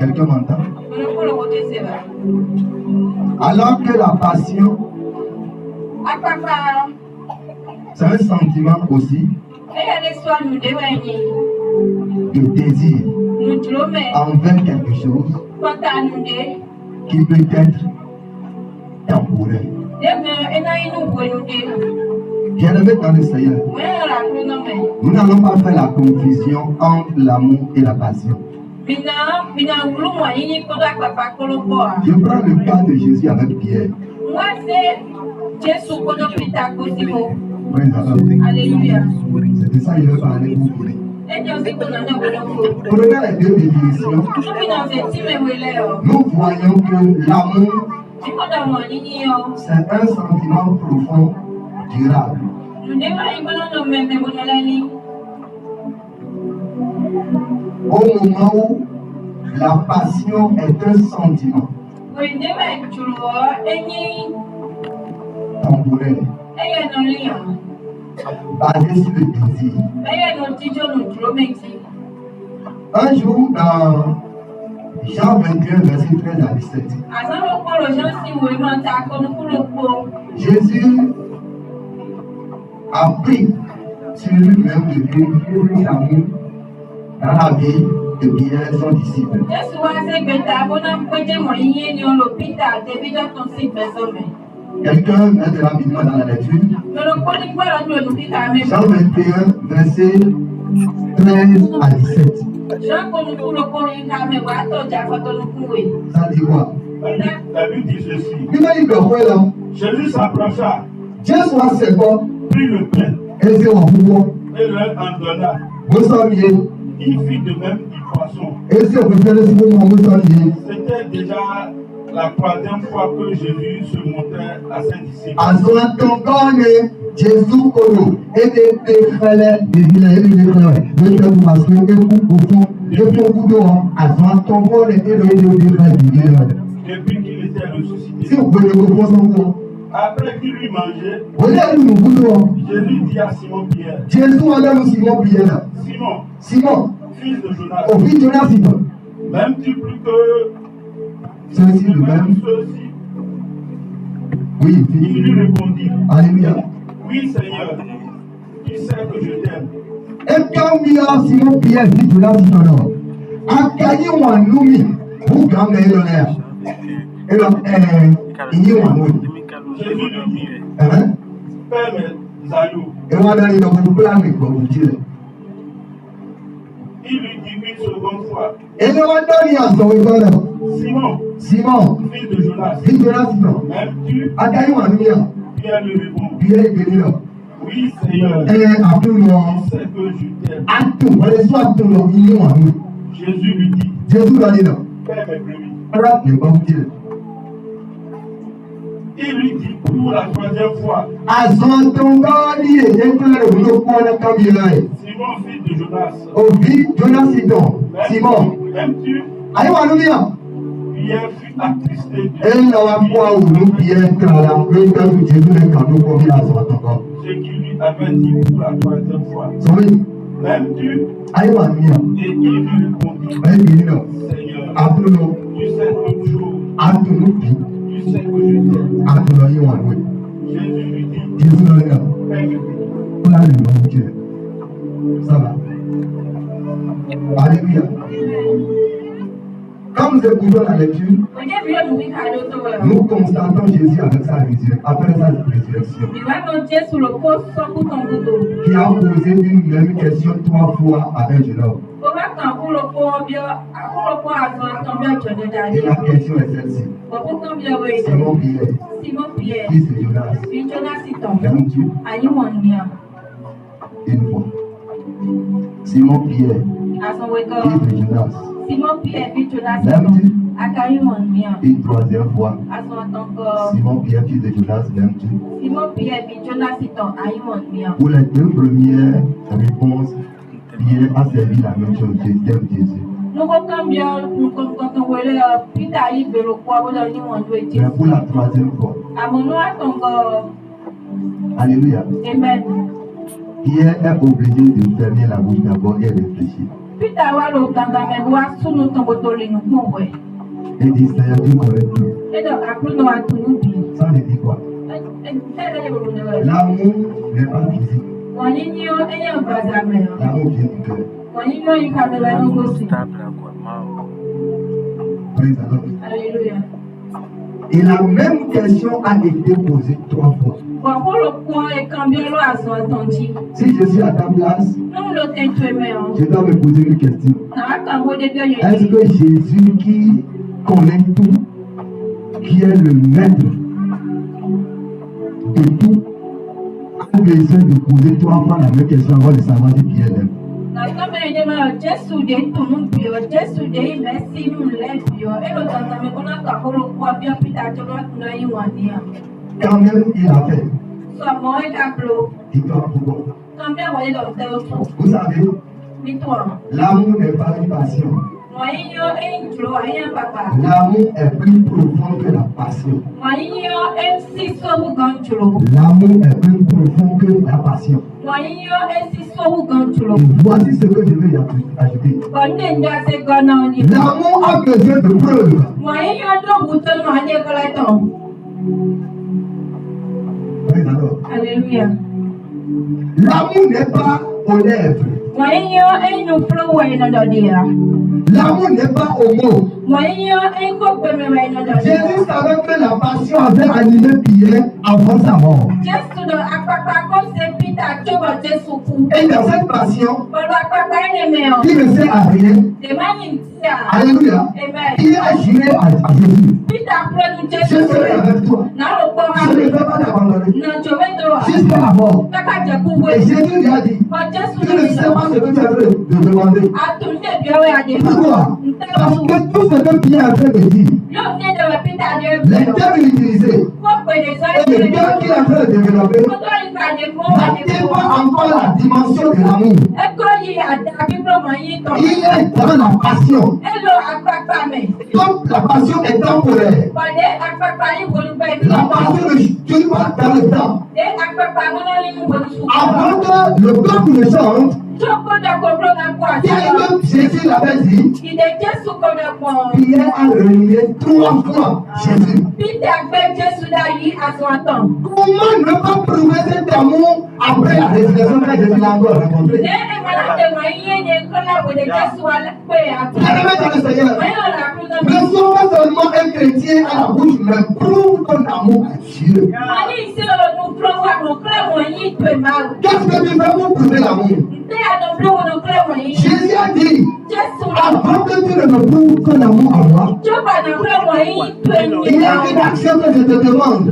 Quelqu'un m'entend? Alors que la passion, c'est un sentiment aussi de désir envers quelque chose qui peut être temporaire. Bien-aimés dans le Seigneur, nous n'allons pas faire la confusion entre l'amour et la passion. Je prends le cas de Jésus avec Pierre. Alléluia. C'est de ça qu'il veut parler pour vous. Prenons les deux définitions. Nous voyons que l'amour, c'est un sentiment profond, durable. Au moment où la passion est un sentiment temporaire, basé sur le désir. Un jour, dans Jean 21, verset 13 à 17, Jésus a pris sur lui-même de vivre l'amour dans la vie de Pierre, son disciple. Quelqu'un met rapidement dans la lecture. Jean 21, verset 13 à 17. Ça dit quoi? La Bible dit ceci. Jésus s'approcha, prit le pain et leur en donna. Il fit de même du poisson. C'était déjà la troisième fois que Jésus se montrait à ses disciples. Depuis qu'il était ressuscité. Après qu'il lui mangeait, Jésus dit à Simon Pierre, Simon, fils de Jonas, m'aimes-tu plus que ceux-ci de même? Oui, il lui répondit, Alléluia. Oui Seigneur, tu sais que je t'aime. Et quand Simon Pierre dit de la Sitono, Akayi Wanumi, vous gardez l'honneur. Et donc, il y a un mot. Jésus lui dit, Père mes aïeux. Et on va dans les noms pour vous dire. Il lui dit une seconde fois, et le Rwandais a son école. Simon, fils de Jonas, m'aimes-tu? Akayi Wanumi. Pierre lui répond, Pierre est venu là. oui Seigneur, Et à tout le monde, tu sais que je t'aime. à tout, on les soit tout le monde, il y a un mot. Jésus lui dit, Jésus l'a dit là. Père mes brebis. Voilà, je vais vous dire. Il lui dit pour la troisième fois, Simon, fils de Jonas, Simon, m'aimes-tu? Pierre fut attristé de ce qu'il lui avait dit pour la troisième fois. M'aimes-tu? Et il lui répondit, Seigneur, tu sais toutes choses, tu sais que je t'aime. Jésus lui dit, ça va. Alléluia. Quand nous écoutons la lecture, nous constatons Jésus avec après sa résurrection, qui a posé une même question 3 fois à un jeune homme. Et la question est celle-ci. Simon Pierre, fils de Jonas, m'aimes-tu? Une fois. Simon Pierre, fils de Jonas, m'aimes-tu? Une troisième fois. Simon Pierre, fils de Jonas, m'aimes-tu? Pour les deux premières réponses, Pierre a servi la même chose. Je t'aime Jésus. Mais pour la troisième fois, alléluia, Amen. Pierre est obligé de fermer la bouche d'abord et réfléchir. Et dit Seigneur, tu correctement. Ça veut dire quoi? L'amour n'est pas physique. L'amour vient du cœur. Praise the Lord. Alléluia. Et la même question a été posée 3 fois. Si je suis à ta place, je dois me poser une question. Est-ce que Jésus qui connaît tout, qui est le maître de tout, a besoin de poser 3 fois la même question avant de savoir ce qu'il aime? Quand même il a fait. Dis-toi pourquoi. Vous savez, l'amour n'est pas une passion. L'amour est plus profond que la passion. L'amour est plus profond que la passion. Et voici ce que je vais ajouter. L'amour a besoin de preuves. Alléluia. L'amour n'est pas aux lèvres. L'amour n'est pas au mot. Jésus savait que la passion avait animé Pierre avant sa mort. Et dans cette passion, il ne sert à rien. Alléluia. Il a juré à Jésus. Je serai avec toi. Je ne vais pas t'abandonner. Jusqu'à la mort. Et Jésus lui a dit, tu ne sais pas ce que tu as de demander. Pourquoi? Parce que tout ce que Pierre a fait de dire, les termes utilisés, et le cœur qu'il a fait de développer, n'atteint pas encore la dimension de l'amour. Il est dans la passion. Donc la passion est temporaire. La passion ne tue pas dans le temps. Avant que le peuple ne chante, Jésus l'avait dit, Pierre a renié 3 fois Jésus. Comment ne pas prouver cet amour après la résurrection que Jésus l'a encore rencontré? Dans le Seigneur, ne sois pas seulement un chrétien à la bouche, mais prouve ton amour à Dieu. Qu'est-ce que tu fais pour prouver l'amour? Jésus a dit, avant que tu ne me prouves ton amour à moi, il y a une action que je te demande.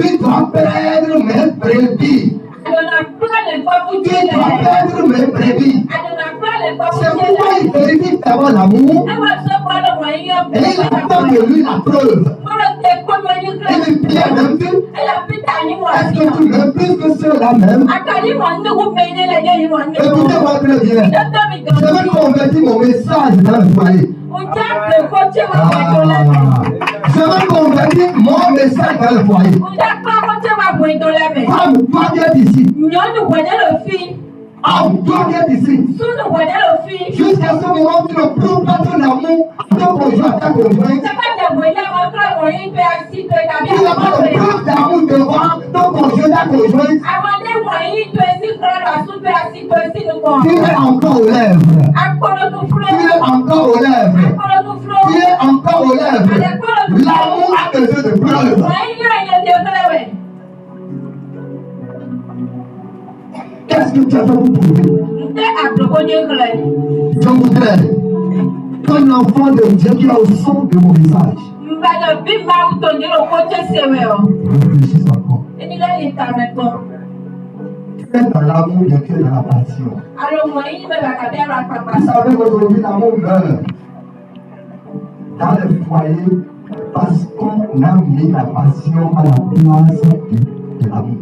Tu dois perdre mes brebis. Tu dois perdre mes brebis. C'est pourquoi il vérifie d'abord l'amour et il attend de lui la preuve. Et le Pierre même, est-ce que tu m'aimes plus que ceux-là même? Écoutez-moi très bien. Je vais convertir mon message dans le foyer. Je vais convertir mon message dans le foyer. Femme, toi viens d'ici. Homme, toi viens d'ici. Jusqu'à ce moment, tu ne prouves pas ton amour à ton conjoint, à ta conjointe. Tu n'as pas de preuve d'amour devant ton conjoint, ta conjointe. Tu es encore aux lèvres. Tu es encore aux lèvres. Tu es encore aux lèvres. L'amour a besoin de preuves. Qu'est-ce que tu as fait pour prouver? Je voudrais qu'un enfant de Dieu qui a au son de mon message réfléchisse encore. Tu es dans l'amour de Dieu, dans la passion. Vous savez qu'aujourd'hui l'amour meurt dans les foyers parce qu'on a mis la passion à la place de l'amour.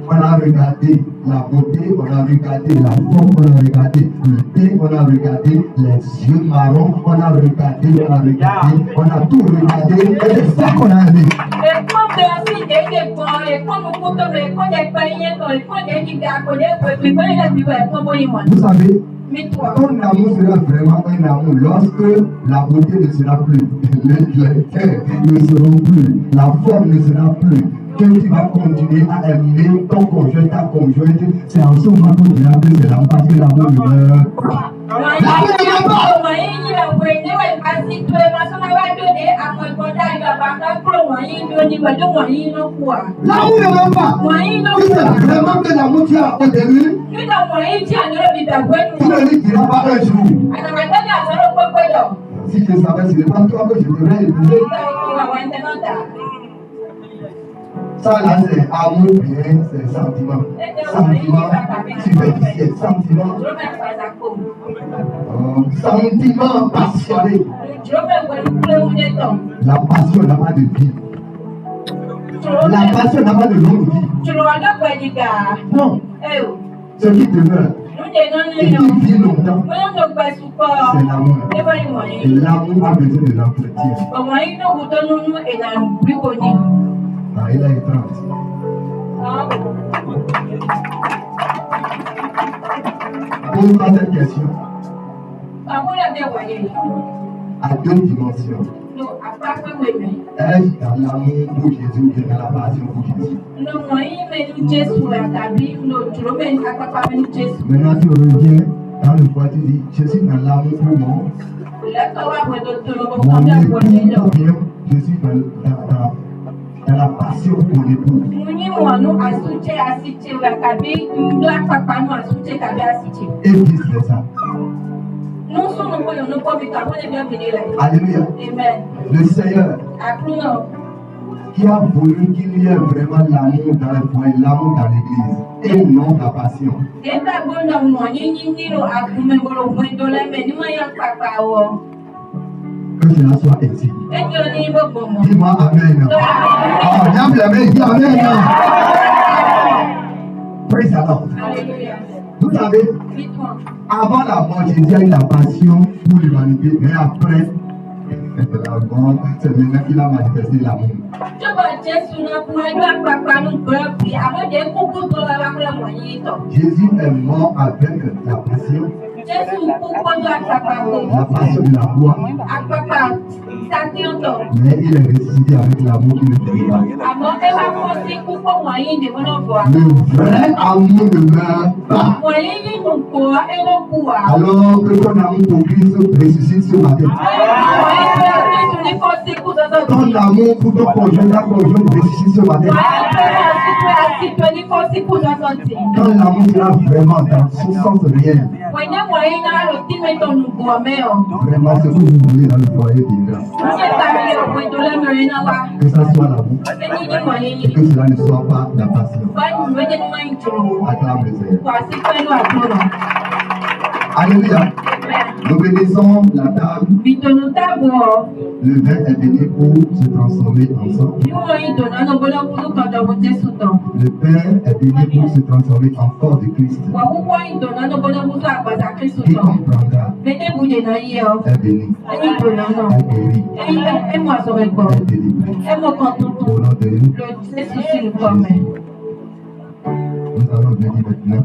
On a regardé la beauté, on a regardé la forme, on a regardé le thé, on a regardé les yeux marrons, on a regardé, on a tout regardé, et c'est ça qu'on a aimé. Vous savez, ton amour sera vraiment un amour lorsque la beauté ne sera plus, les traits ne seront plus, la forme ne sera plus. Que tu vas continuer à aimer ton conjoint, ta conjointe, c'est en ce moment qu'on dira que c'est l'amour, parce que l'amour ne meurt pas. L'amour ne meurt pas. L'amour ne meurt pas. Si c'est vraiment que l'amour tu as au début, tu ne lui diras pas un jour. Si je savais, ce n'est pas toi que je devrais épouser. Ça là, c'est amour bien, c'est sentiment. Sentiment superficiel, sentiment. Sentiment passionné. La passion n'a pas de vie. La passion n'a pas de longue vie. Non. Ce qui demeure et qui vit longtemps, c'est l'amour. Et l'amour a besoin de l'entretien. Ah, il a étrange. Pose-moi cette question. À deux dimensions. Est-ce dans l'amour pour Jésus ou dans la passion pour Jésus? Maintenant, tu reviens dans le foyer, tu dis, je suis dans l'amour pour mon époux, je suis dans la passion pour l'époux. Et vice-versa. Alléluia. Le Seigneur qui a voulu qu'il y ait vraiment l'amour dans le foyer, l'amour dans l'église, et non la passion. Que cela soit ainsi. Dis-moi Amen. Oh, viens blâmer, dis Amen. Praise the Lord. Vous savez, avant la mort, Jésus a eu la passion pour l'humanité, mais après la mort, c'est maintenant qu'il a manifesté l'amour. Jésus est mort avec la passion. La passion de la foi. Mais il est ressuscité avec l'amour qui ne fait pas. Le vrai amour ne meurt pas. Alors que ton amour pour Christ ressuscite ce matin. Ton amour pour ton conjoint, ta conjointe ressuscite ce matin. Quand l'amour sera vraiment dans son sens réel. Vraiment, ce que vous voulez dans le foyer viendra. Que ça soit l'amour. Et que cela ne soit pas la passion. Acclame le Seigneur. Alléluia. Nous bénissons la table. Le vin est venu pour se transformer ensemble. Le pain est venu pour se transformer en corps de Christ. Qui comprendra est béni, est guéri, est délivré. Au nom de Jésus, nous allons venir maintenant.